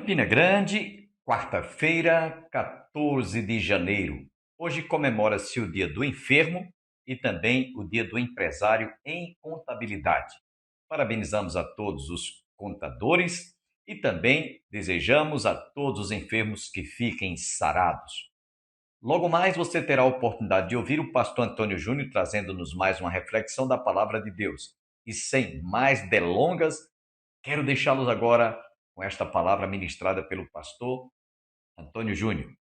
Campina Grande, quarta-feira, 14 de janeiro. Hoje comemora-se o Dia do Enfermo e também o Dia do Empresário em Contabilidade. Parabenizamos a todos os contadores e também desejamos a todos os enfermos que fiquem sarados. Logo mais você terá a oportunidade de ouvir o pastor Antônio Júnior trazendo-nos mais uma reflexão da palavra de Deus. E sem mais delongas, quero deixá-los agora com esta palavra ministrada pelo pastor Antônio Júnior.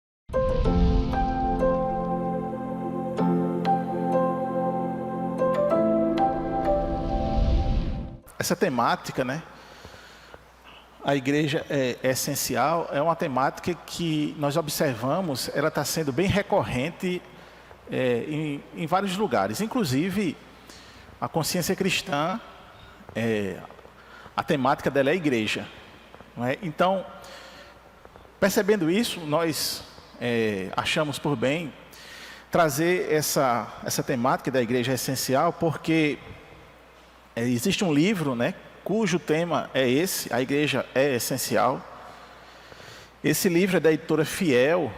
Essa temática, a igreja é essencial, é uma temática que nós observamos, ela está sendo bem recorrente em vários lugares, inclusive a consciência cristã, a temática dela é a igreja. Não é? Então, percebendo isso, nós achamos por bem trazer essa temática da igreja essencial, porque existe um livro, cujo tema é esse, a igreja é essencial. Esse livro é da editora Fiel,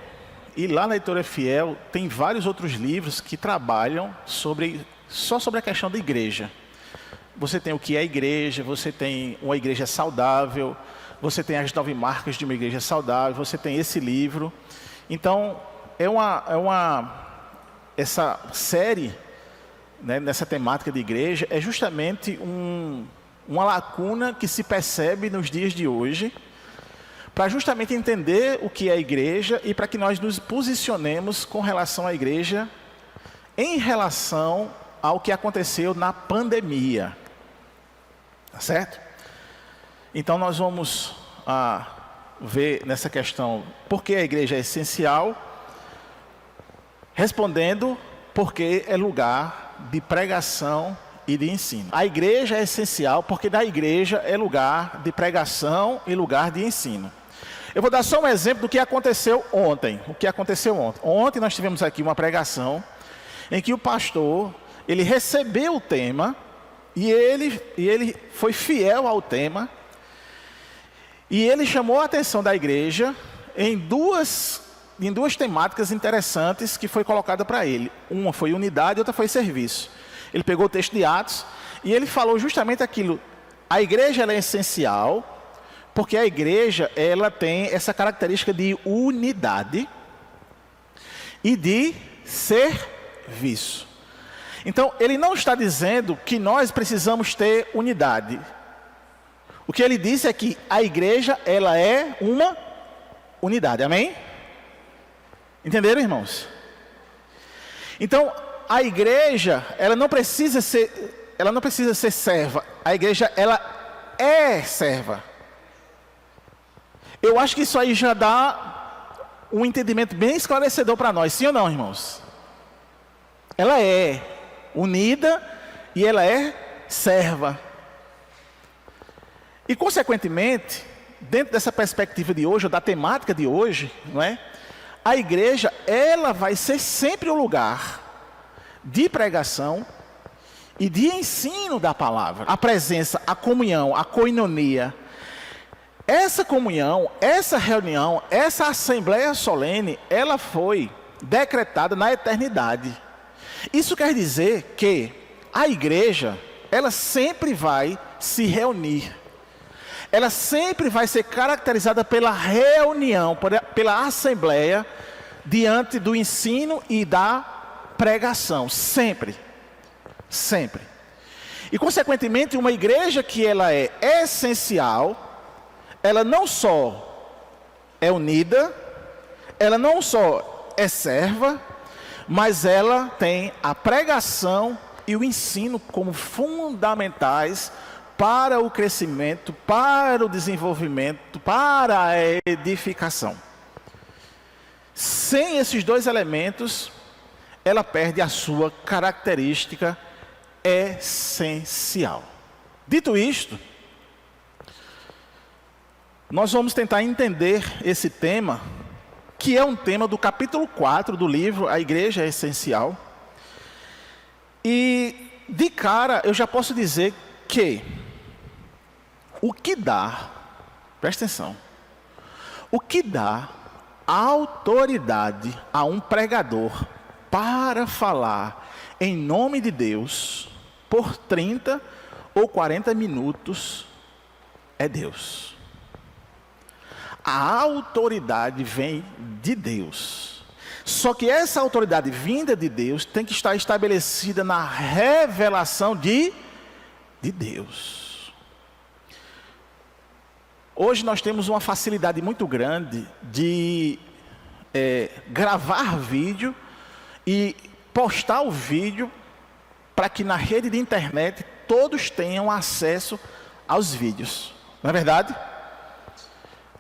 e lá na editora Fiel tem vários outros livros que trabalham só sobre a questão da igreja. Você tem o que é a igreja, você tem uma igreja saudável, você tem as 9 marcas de uma igreja saudável, você tem esse livro. Então, essa série, nessa temática de igreja, é justamente uma lacuna que se percebe nos dias de hoje, para justamente entender o que é a igreja e para que nós nos posicionemos com relação à igreja em relação ao que aconteceu na pandemia. Tá certo? Então nós vamos ver nessa questão por que a igreja é essencial, respondendo porque é lugar de pregação e de ensino. A igreja é essencial porque na igreja é lugar de pregação e lugar de ensino. Eu vou dar só um exemplo do que aconteceu ontem. Ontem nós tivemos aqui uma pregação em que o pastor, ele recebeu o tema e ele foi fiel ao tema. E ele chamou a atenção da igreja em duas temáticas interessantes que foi colocada para ele. Uma foi unidade e outra foi serviço. Ele pegou o texto de Atos e ele falou justamente aquilo. A igreja ela é essencial porque a igreja ela tem essa característica de unidade e de serviço. Então, ele não está dizendo que nós precisamos ter unidade. O que ele disse é que a igreja, ela é uma unidade. Amém? Entenderam, irmãos? Então, a igreja, ela não precisa ser serva. A igreja, ela é serva. Eu acho que isso aí já dá um entendimento bem esclarecedor para nós. Sim ou não, irmãos? Ela é unida e ela é serva. E, consequentemente, dentro dessa perspectiva de hoje, ou da temática de hoje, a igreja, ela vai ser sempre o lugar de pregação e de ensino da palavra. A presença, a comunhão, a koinonia. Essa comunhão, essa reunião, essa assembleia solene, ela foi decretada na eternidade. Isso quer dizer que a igreja, ela sempre vai se reunir. Ela sempre vai ser caracterizada pela reunião, pela assembleia, diante do ensino e da pregação. Sempre. Sempre. E, consequentemente, uma igreja que ela é essencial, ela não só é unida, ela não só é serva, mas ela tem a pregação e o ensino como fundamentais para o crescimento, para o desenvolvimento, para a edificação. Sem esses dois elementos, ela perde a sua característica essencial. Dito isto, nós vamos tentar entender esse tema, que é um tema do capítulo 4 do livro A Igreja é Essencial. E, de cara, eu já posso dizer que o que dá, presta atenção, O que dá autoridade a um pregador para falar em nome de Deus por 30 ou 40 minutos é Deus. A autoridade vem de Deus. Só que essa autoridade vinda de Deus tem que estar estabelecida na revelação de Deus. Hoje nós temos uma facilidade muito grande de gravar vídeo e postar o vídeo para que na rede de internet todos tenham acesso aos vídeos. Não é verdade?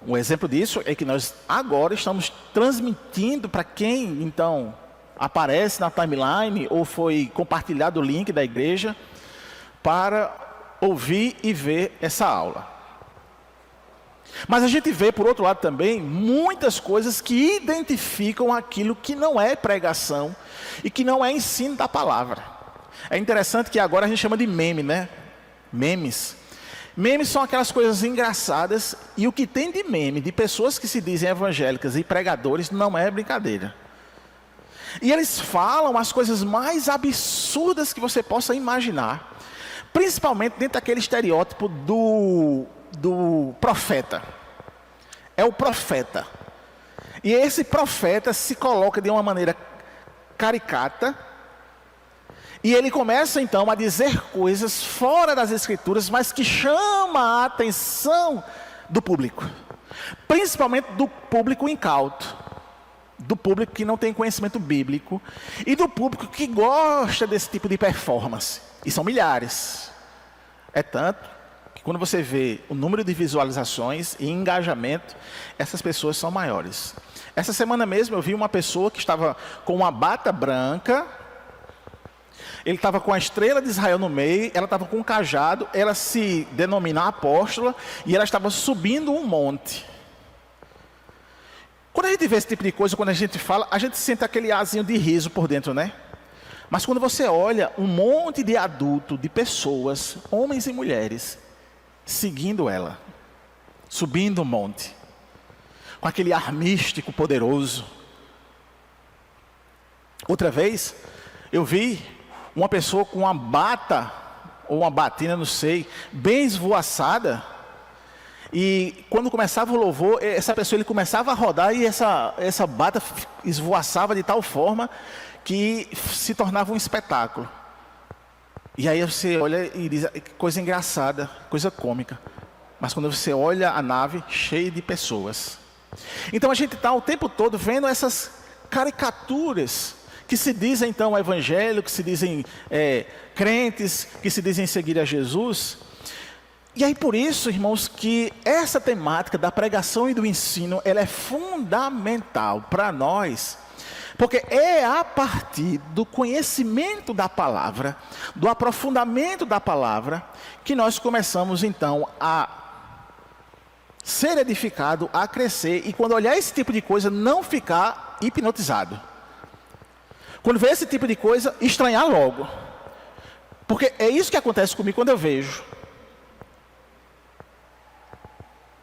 Um exemplo disso é que nós agora estamos transmitindo para quem então aparece na timeline ou foi compartilhado o link da igreja para ouvir e ver essa aula. Mas a gente vê, por outro lado também, muitas coisas que identificam aquilo que não é pregação e que não é ensino da palavra. É interessante que agora a gente chama de meme, né? Memes. Memes são aquelas coisas engraçadas, e o que tem de meme, de pessoas que se dizem evangélicas e pregadores, não é brincadeira. E eles falam as coisas mais absurdas que você possa imaginar, principalmente dentro daquele estereótipo do profeta. É o profeta. E esse profeta se coloca de uma maneira caricata, e ele começa então a dizer coisas fora das escrituras, mas que chama a atenção do público. Principalmente do público incauto, do público que não tem conhecimento bíblico e do público que gosta desse tipo de performance. E são milhares. É tanto que quando você vê o número de visualizações e engajamento, essas pessoas são maiores. Essa semana mesmo eu vi uma pessoa que estava com uma bata branca. Ele estava com a estrela de Israel no meio, ela estava com um cajado, ela se denomina apóstola, e ela estava subindo um monte. Quando a gente vê esse tipo de coisa, quando a gente fala, a gente sente aquele arzinho de riso por dentro, né? Mas quando você olha um monte de adulto, de pessoas, homens e mulheres, seguindo ela, subindo um monte, com aquele ar místico, poderoso. Outra vez, eu vi uma pessoa com uma bata, ou uma batina, não sei, bem esvoaçada. E quando começava o louvor, essa pessoa ele começava a rodar e essa bata esvoaçava de tal forma que se tornava um espetáculo. E aí você olha e diz, que coisa engraçada, coisa cômica. Mas quando você olha a nave cheia de pessoas. Então a gente está o tempo todo vendo essas caricaturas que se dizem então evangelho, que se dizem crentes, que se dizem seguir a Jesus. E aí por isso, irmãos, que essa temática da pregação e do ensino, ela é fundamental para nós, porque é a partir do conhecimento da palavra, do aprofundamento da palavra, que nós começamos então a ser edificado, a crescer, e quando olhar esse tipo de coisa, não ficar hipnotizado. Quando vê esse tipo de coisa, estranhar logo. Porque é isso que acontece comigo quando eu vejo.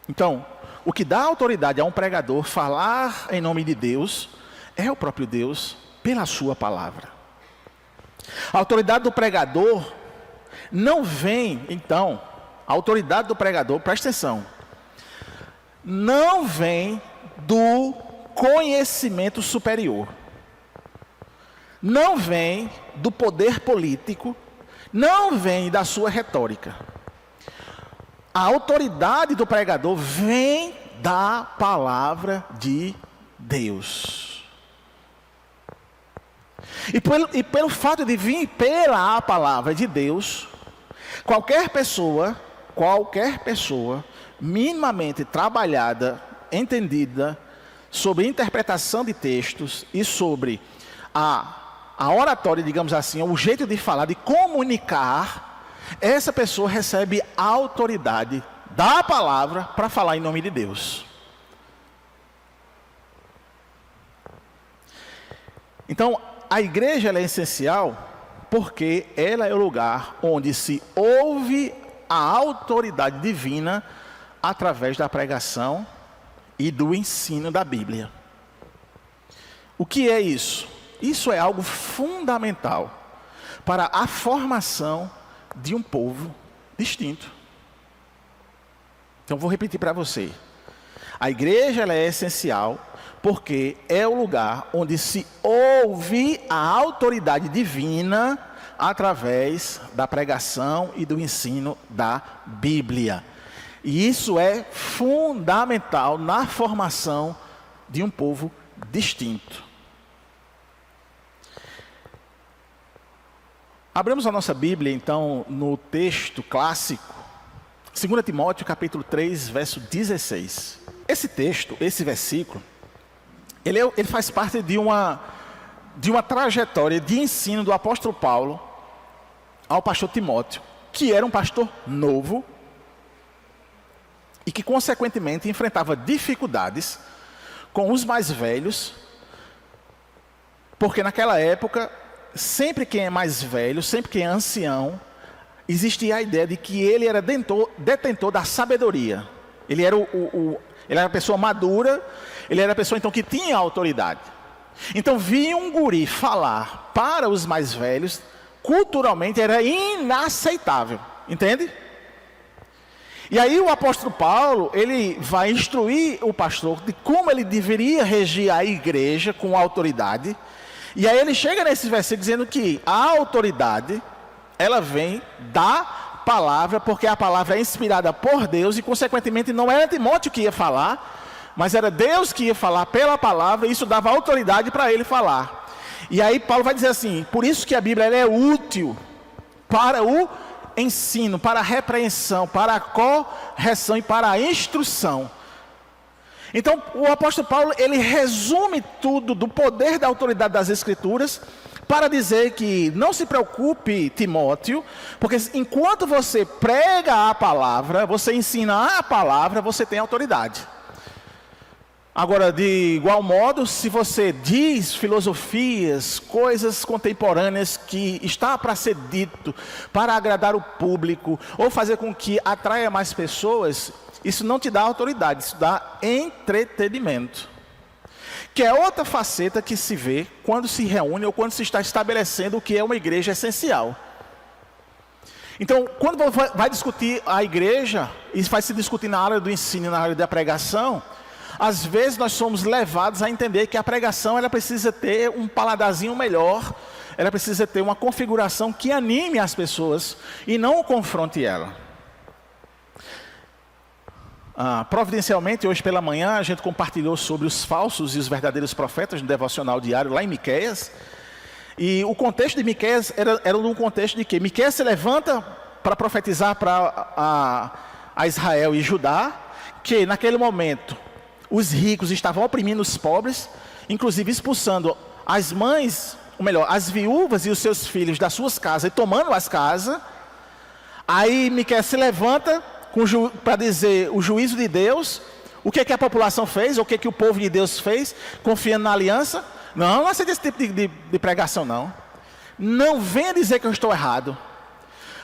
Então, o que dá autoridade a um pregador falar em nome de Deus, é o próprio Deus, pela sua palavra. A autoridade do pregador não vem, então, a autoridade do pregador, presta atenção, não vem do conhecimento superior. Não vem do poder político, não vem da sua retórica. A autoridade do pregador vem da palavra de Deus. E pelo fato de vir pela palavra de Deus, qualquer pessoa minimamente trabalhada, entendida sobre interpretação de textos e sobre a oratória, digamos assim, o jeito de falar, de comunicar, essa pessoa recebe a autoridade da palavra para falar em nome de Deus. Então, a igreja ela é essencial porque ela é o lugar onde se ouve a autoridade divina através da pregação e do ensino da Bíblia. O que é isso? Isso é algo fundamental para a formação de um povo distinto. Então vou repetir para você. A igreja ela é essencial porque é o lugar onde se ouve a autoridade divina através da pregação e do ensino da Bíblia. E isso é fundamental na formação de um povo distinto. Abramos a nossa Bíblia, então, no texto clássico, 2 Timóteo, capítulo 3, verso 16. Esse texto, esse versículo, ele faz parte de uma trajetória de ensino do apóstolo Paulo ao pastor Timóteo, que era um pastor novo e que, consequentemente, enfrentava dificuldades com os mais velhos, porque naquela época, sempre quem é mais velho, sempre quem é ancião, existia a ideia de que ele era detentor da sabedoria. Ele era ele era a pessoa madura, ele era a pessoa então que tinha autoridade. Então vir um guri falar para os mais velhos, culturalmente era inaceitável, entende? E aí o apóstolo Paulo, ele vai instruir o pastor de como ele deveria regir a igreja com autoridade. E aí ele chega nesse versículo dizendo que a autoridade, ela vem da palavra, porque a palavra é inspirada por Deus e consequentemente não era Timóteo que ia falar, mas era Deus que ia falar pela palavra, e isso dava autoridade para ele falar. E aí Paulo vai dizer assim, por isso que a Bíblia ela é útil para o ensino, para a repreensão, para a correção e para a instrução. Então o apóstolo Paulo, ele resume tudo do poder da autoridade das Escrituras para dizer que não se preocupe, Timóteo, porque enquanto você prega a palavra, você ensina a palavra, você tem autoridade. Agora, de igual modo, se você diz filosofias, coisas contemporâneas que está para ser dito, para agradar o público, ou fazer com que atraia mais pessoas, isso não te dá autoridade, isso dá entretenimento. Que é outra faceta que se vê quando se reúne ou quando se está estabelecendo o que é uma igreja essencial. Então, quando vai discutir a igreja, e vai se discutir na área do ensino e na área da pregação, às vezes nós somos levados a entender que a pregação ela precisa ter um paladarzinho melhor, ela precisa ter uma configuração que anime as pessoas e não confronte ela. Providencialmente, hoje pela manhã, a gente compartilhou sobre os falsos e os verdadeiros profetas no devocional diário lá em Miqueias. E o contexto de Miqueias era um contexto de que Miqueias se levanta para profetizar para a Israel e Judá, que naquele momento os ricos estavam oprimindo os pobres, inclusive expulsando as mães, ou melhor, as viúvas e os seus filhos das suas casas e tomando as casas. Aí Miqueias se levanta para dizer o juízo de Deus, o que é que a população fez, o que é que o povo de Deus fez, confiando na aliança. Não aceita esse tipo de pregação, não. Não venha dizer que eu estou errado.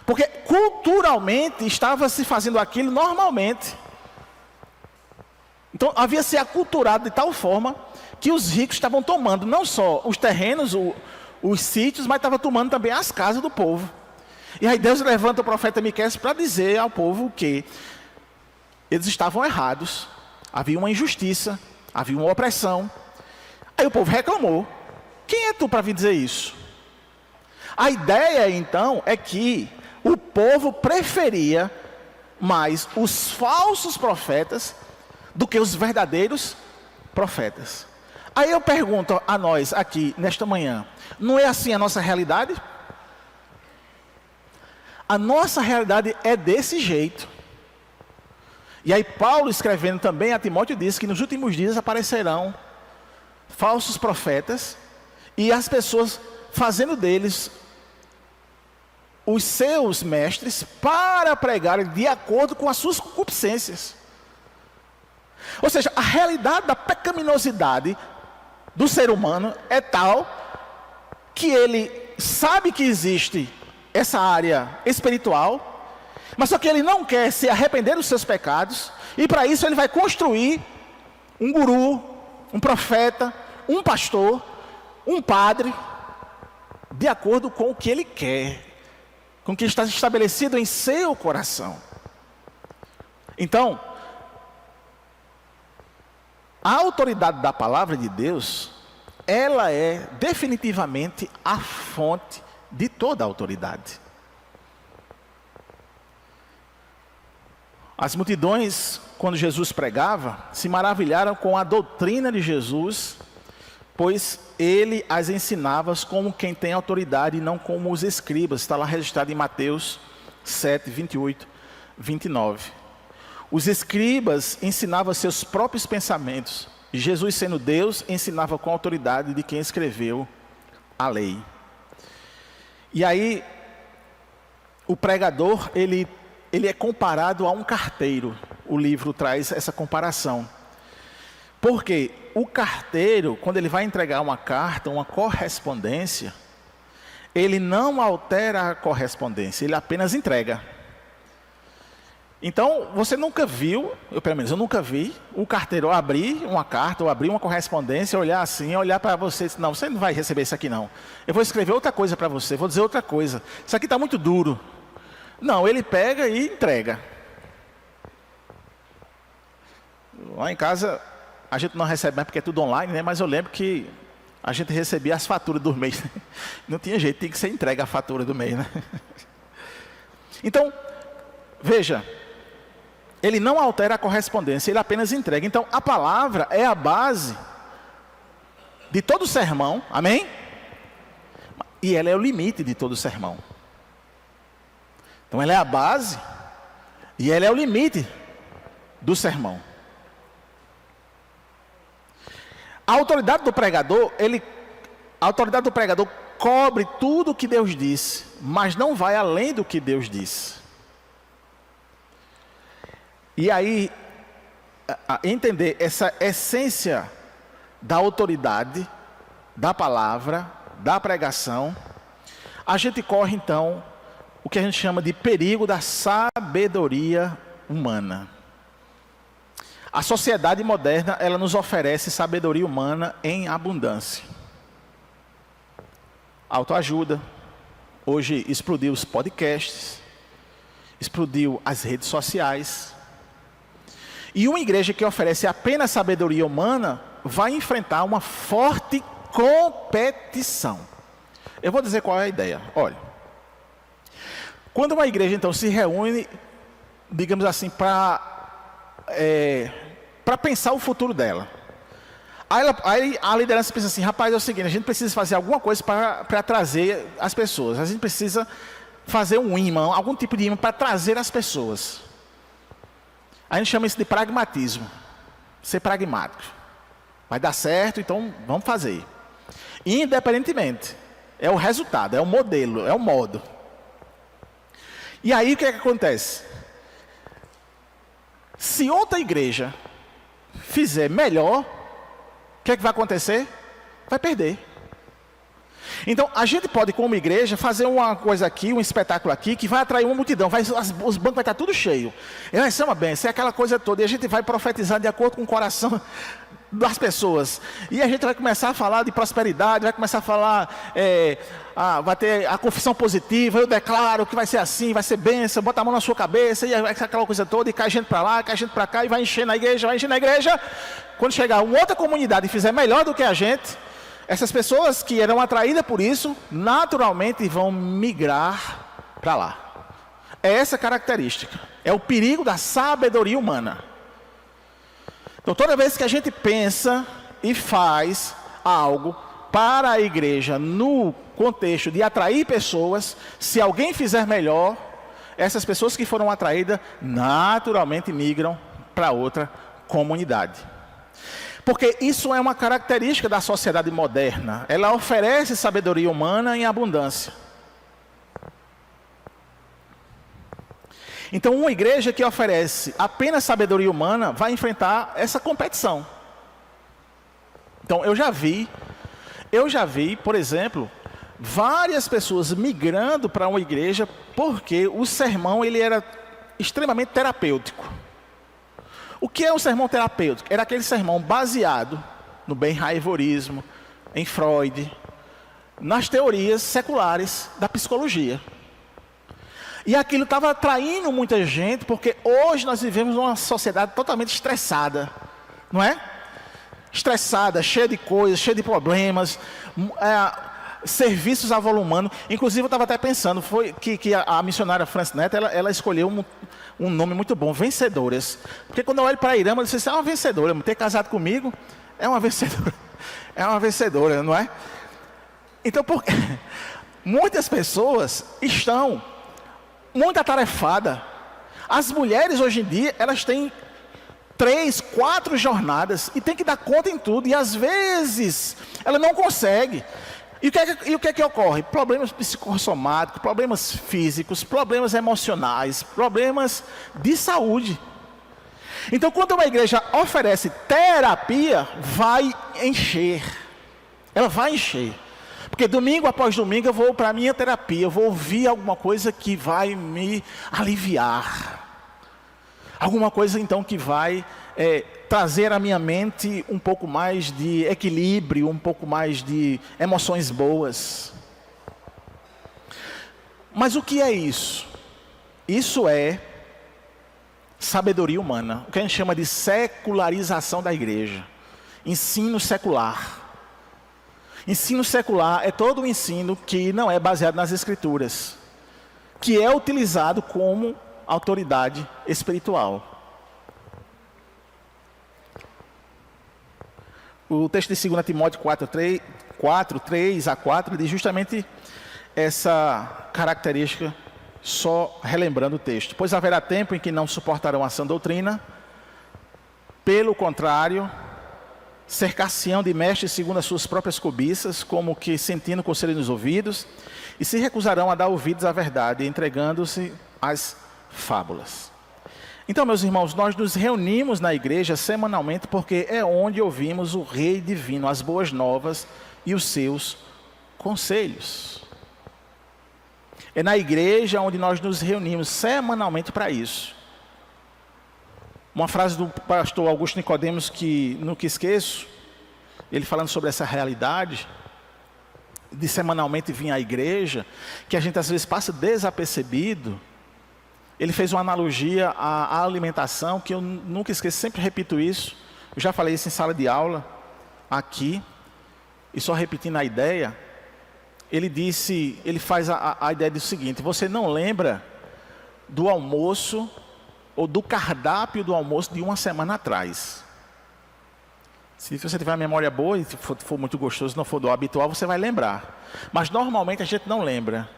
Porque culturalmente estava se fazendo aquilo normalmente. Então havia se aculturado de tal forma que os ricos estavam tomando não só os terrenos, os sítios, mas estavam tomando também as casas do povo. E aí Deus levanta o profeta Miqueias para dizer ao povo que eles estavam errados, havia uma injustiça, havia uma opressão. Aí o povo reclamou. Quem é tu para vir dizer isso? A ideia então é que o povo preferia mais os falsos profetas do que os verdadeiros profetas. Aí eu pergunto a nós aqui nesta manhã, não é assim a nossa realidade? A nossa realidade é desse jeito. E aí Paulo, escrevendo também a Timóteo, diz que nos últimos dias aparecerão falsos profetas e as pessoas fazendo deles os seus mestres para pregarem de acordo com as suas concupiscências. Ou seja, a realidade da pecaminosidade do ser humano é tal que ele sabe que existe essa área espiritual, mas só que ele não quer se arrepender dos seus pecados, e para isso ele vai construir um guru, um profeta, um pastor, um padre, de acordo com o que ele quer, com o que está estabelecido em seu coração. Então, a autoridade da palavra de Deus, ela é definitivamente a fonte de toda a autoridade. As multidões, quando Jesus pregava, se maravilharam com a doutrina de Jesus, pois ele as ensinava como quem tem autoridade e não como os escribas. Está lá registrado em Mateus 7, 28, 29. Os escribas ensinavam seus próprios pensamentos. E Jesus, sendo Deus, ensinava com a autoridade de quem escreveu a lei. E aí, o pregador, ele é comparado a um carteiro. O livro traz essa comparação. Porque o carteiro, quando ele vai entregar uma carta, uma correspondência, ele não altera a correspondência, ele apenas entrega. Então, você nunca viu, pelo menos eu nunca vi, o carteiro abrir uma carta, ou abrir uma correspondência, olhar assim, olhar para você e dizer, não, você não vai receber isso aqui não. Eu vou escrever outra coisa para você, vou dizer outra coisa. Isso aqui está muito duro. Não, ele pega e entrega. Lá em casa, a gente não recebe mais porque é tudo online, né? Mas eu lembro que a gente recebia as faturas do mês. Não tinha jeito, tinha que ser entregue a fatura do mês, né? Então, veja, ele não altera a correspondência, ele apenas entrega. Então, a palavra é a base de todo o sermão, amém? E ela é o limite de todo o sermão. Então, ela é a base e ela é o limite do sermão. A autoridade do pregador, cobre tudo o que Deus disse, mas não vai além do que Deus disse. E aí, entender essa essência da autoridade, da palavra, da pregação, a gente corre então o que a gente chama de perigo da sabedoria humana. A sociedade moderna, ela nos oferece sabedoria humana em abundância. Autoajuda. Hoje explodiu os podcasts, explodiu as redes sociais. E uma igreja que oferece apenas sabedoria humana vai enfrentar uma forte competição. Eu vou dizer qual é a ideia. Olha, quando uma igreja então se reúne, digamos assim, para pensar o futuro dela. Aí a liderança pensa assim, rapaz, é o seguinte, a gente precisa fazer alguma coisa para trazer as pessoas. A gente precisa fazer um imã, algum tipo de imã para trazer as pessoas. A gente chama isso de pragmatismo. Ser pragmático. Vai dar certo, então vamos fazer. Independentemente. É o resultado, é o modelo, é o modo. E aí o que é que acontece? Se outra igreja fizer melhor, o que é que vai acontecer? Vai perder. Então, a gente pode, como igreja, fazer uma coisa aqui, um espetáculo aqui, que vai atrair uma multidão. Os bancos vai estar tudo cheio. Vai ser uma bênção, é aquela coisa toda. E a gente vai profetizar de acordo com o coração das pessoas. E a gente vai começar a falar de prosperidade, vai começar a falar, vai ter a confissão positiva, eu declaro que vai ser assim, vai ser bênção, bota a mão na sua cabeça, e vai ser aquela coisa toda, e cai gente para lá, cai gente para cá, e vai encher na igreja, vai encher na igreja. Quando chegar uma outra comunidade e fizer melhor do que a gente, essas pessoas que eram atraídas por isso, naturalmente vão migrar para lá. É essa característica. É o perigo da sabedoria humana. Então, toda vez que a gente pensa e faz algo para a igreja no contexto de atrair pessoas, se alguém fizer melhor, essas pessoas que foram atraídas naturalmente migram para outra comunidade. Porque isso é uma característica da sociedade moderna. Ela oferece sabedoria humana em abundância. Então, uma igreja que oferece apenas sabedoria humana vai enfrentar essa competição. Então, eu já vi, por exemplo, várias pessoas migrando para uma igreja porque o sermão ele era extremamente terapêutico. O que é um sermão terapêutico? Era aquele sermão baseado no behaviorismo, em Freud, nas teorias seculares da psicologia. E aquilo estava atraindo muita gente, porque hoje nós vivemos numa sociedade totalmente estressada, não é? Estressada, cheia de coisas, cheia de problemas, serviços avolumando. Inclusive eu estava até pensando, foi que a missionária Francis Neto, ela escolheu um nome muito bom, Vencedoras. Porque quando eu olho para a Irama, eu disse, você é uma vencedora, ter casado comigo é uma vencedora. É uma vencedora, não é? Então, porque muitas pessoas estão muito atarefadas. As mulheres hoje em dia, elas têm 3, 4 jornadas e tem que dar conta em tudo. E às vezes, ela não consegue. E o que é que ocorre? Problemas psicossomáticos, problemas físicos, problemas emocionais, problemas de saúde. Então, quando uma igreja oferece terapia, vai encher. Ela vai encher. Porque domingo após domingo eu vou para a minha terapia, eu vou ouvir alguma coisa que vai me aliviar. Alguma coisa então que vai trazer à minha mente um pouco mais de equilíbrio, um pouco mais de emoções boas. Mas o que é isso? Isso é sabedoria humana, o que a gente chama de secularização da igreja, ensino secular. Ensino secular é todo um ensino que não é baseado nas escrituras, que é utilizado como autoridade espiritual. O texto de 2 Timóteo 4:3-4 diz justamente essa característica, só relembrando o texto. Pois haverá tempo em que não suportarão a sã doutrina, pelo contrário, cercar-se-ão de mestres segundo as suas próprias cobiças, como que sentindo conselho nos ouvidos, e se recusarão a dar ouvidos à verdade, entregando-se às fábulas. Então, meus irmãos, nós nos reunimos na igreja semanalmente porque é onde ouvimos o Rei Divino, as boas novas e os seus conselhos. É na igreja onde nós nos reunimos semanalmente para isso. Uma frase do pastor Augusto Nicodemos que nunca esqueço, ele falando sobre essa realidade de semanalmente vir à igreja, que a gente às vezes passa desapercebido. Ele fez uma analogia à alimentação, que eu nunca esqueço, sempre repito isso. Eu já falei isso em sala de aula, aqui, e só repetindo a ideia. Ele faz a ideia do seguinte: você não lembra do almoço ou do cardápio do almoço de uma semana atrás. Se você tiver uma memória boa e for muito gostoso, não for do habitual, você vai lembrar. Mas normalmente a gente não lembra.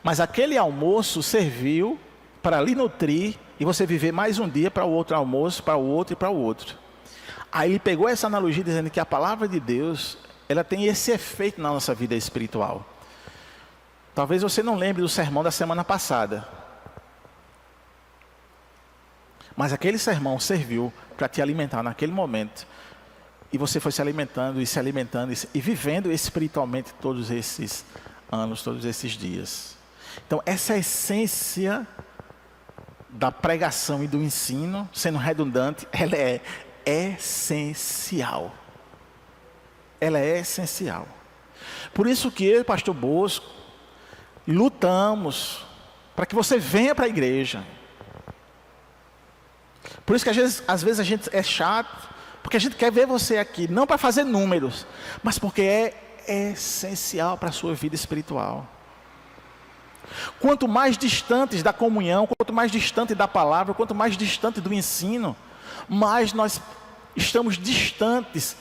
Mas aquele almoço serviu para lhe nutrir e você viver mais um dia para o outro almoço, para o outro e para o outro. Aí ele pegou essa analogia dizendo que a palavra de Deus, ela tem esse efeito na nossa vida espiritual. Talvez você não lembre do sermão da semana passada, mas aquele sermão serviu para te alimentar naquele momento. E você foi se alimentando e vivendo espiritualmente todos esses anos, todos esses dias. Então essa é a essência da pregação e do ensino, sendo redundante, ela é essencial. Ela é essencial. Por isso que eu e o pastor Bosco lutamos para que você venha para a igreja. Por isso que às vezes a gente é chato, porque a gente quer ver você aqui, não para fazer números, mas porque é essencial para a sua vida espiritual. Quanto mais distantes da comunhão, quanto mais distante da palavra, quanto mais distante do ensino, mais nós estamos distantes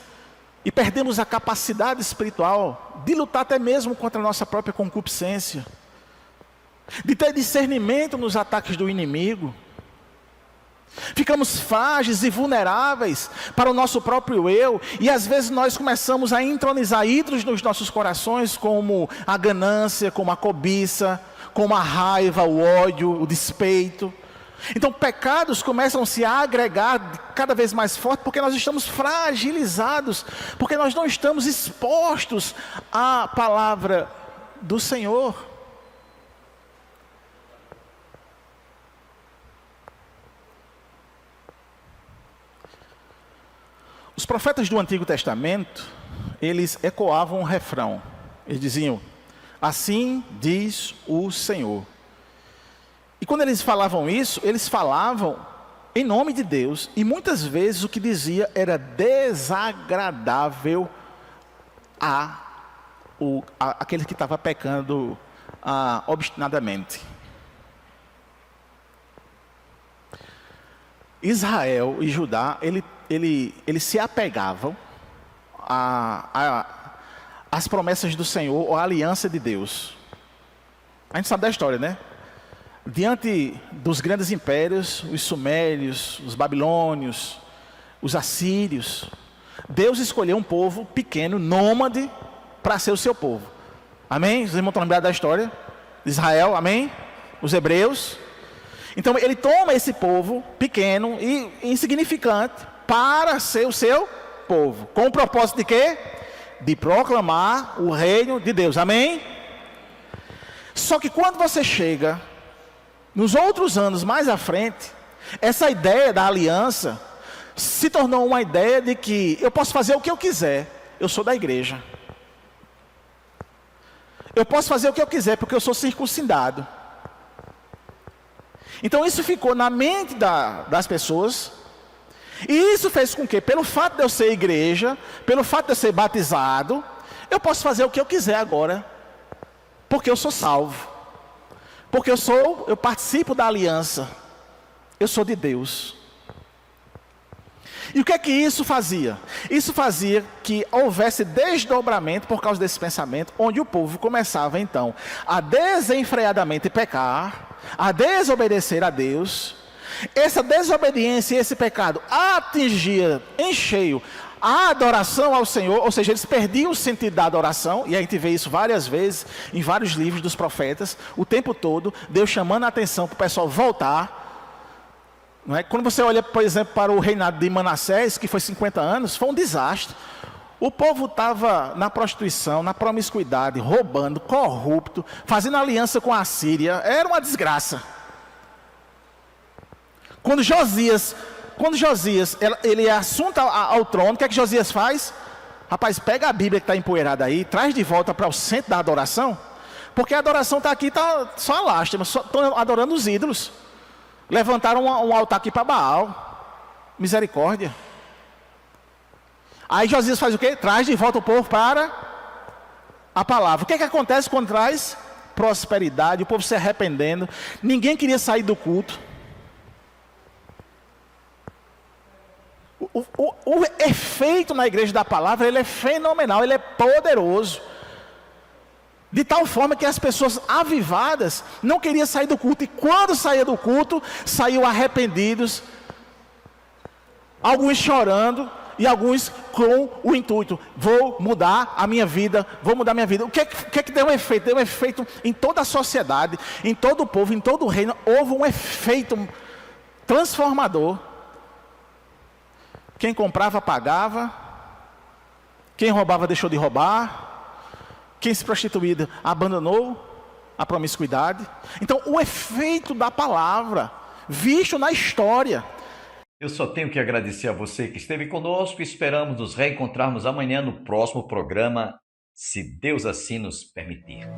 e perdemos a capacidade espiritual de lutar até mesmo contra a nossa própria concupiscência, de ter discernimento nos ataques do inimigo. Ficamos frágeis e vulneráveis para o nosso próprio eu, e às vezes nós começamos a entronizar ídolos nos nossos corações, como a ganância, como a cobiça, como a raiva, o ódio, o despeito. Então pecados começam a se agregar cada vez mais forte, porque nós estamos fragilizados, porque nós não estamos expostos à palavra do Senhor. profetas do Antigo Testamento, eles ecoavam um refrão. Eles diziam, assim diz o Senhor. E quando eles falavam isso, eles falavam em nome de Deus. E muitas vezes o que dizia era desagradável àquele que estava pecando obstinadamente. Israel e Judá, eles se apegavam às promessas do Senhor, ou à aliança de Deus. A gente sabe da história, né? Diante dos grandes impérios, os sumérios, os babilônios, os assírios, Deus escolheu um povo pequeno, nômade, para ser o seu povo. Amém? Vocês vão lembrar da história de Israel, amém? Os hebreus. Então ele toma esse povo pequeno e insignificante para ser o seu povo. Com o propósito de quê? De proclamar o reino de Deus. Amém? Só que quando você chega nos outros anos mais à frente, essa ideia da aliança se tornou uma ideia de que eu posso fazer o que eu quiser, eu sou da igreja. Eu posso fazer o que eu quiser porque eu sou circuncidado. Então isso ficou na mente das pessoas. E isso fez com que, pelo fato de eu ser igreja, pelo fato de eu ser batizado, eu posso fazer o que eu quiser agora, porque eu sou salvo. Porque eu participo da aliança. Eu sou de Deus. E o que é que isso fazia? Isso fazia que houvesse desdobramento por causa desse pensamento, onde o povo começava então a desenfreadamente pecar, a desobedecer a Deus. Essa desobediência e esse pecado atingia em cheio a adoração ao Senhor, ou seja, eles perdiam o sentido da adoração, e a gente vê isso várias vezes em vários livros dos profetas, o tempo todo, Deus chamando a atenção para o pessoal voltar. Não é? Quando você olha, por exemplo, para o reinado de Manassés, que foi 50 anos, foi um desastre. O povo estava na prostituição, na promiscuidade, roubando, corrupto, fazendo aliança com a Síria, era uma desgraça. Quando Josias ele é assunto ao trono, o que é que Josias faz? Rapaz, pega a Bíblia que está empoeirada aí, traz de volta para o centro da adoração, porque a adoração está aqui, está só a lástima, estão adorando os ídolos. Levantaram um altar aqui para Baal, misericórdia. Aí Josias faz o quê? Traz de volta o povo para a palavra. O que é que acontece quando traz? Prosperidade, o povo se arrependendo, ninguém queria sair do culto. O efeito na igreja da palavra, ele é fenomenal, ele é poderoso. De tal forma que as pessoas avivadas não queriam sair do culto. E quando saía do culto, saíam arrependidos. Alguns chorando e alguns com o intuito. Vou mudar a minha vida, vou mudar a minha vida. O que é que deu um efeito? Deu um efeito em toda a sociedade, em todo o povo, em todo o reino. Houve um efeito transformador. Quem comprava, pagava. Quem roubava, deixou de roubar. Quem se prostituía, abandonou a promiscuidade. Então, o efeito da palavra, visto na história. Eu só tenho que agradecer a você que esteve conosco. Esperamos nos reencontrarmos amanhã no próximo programa, se Deus assim nos permitir.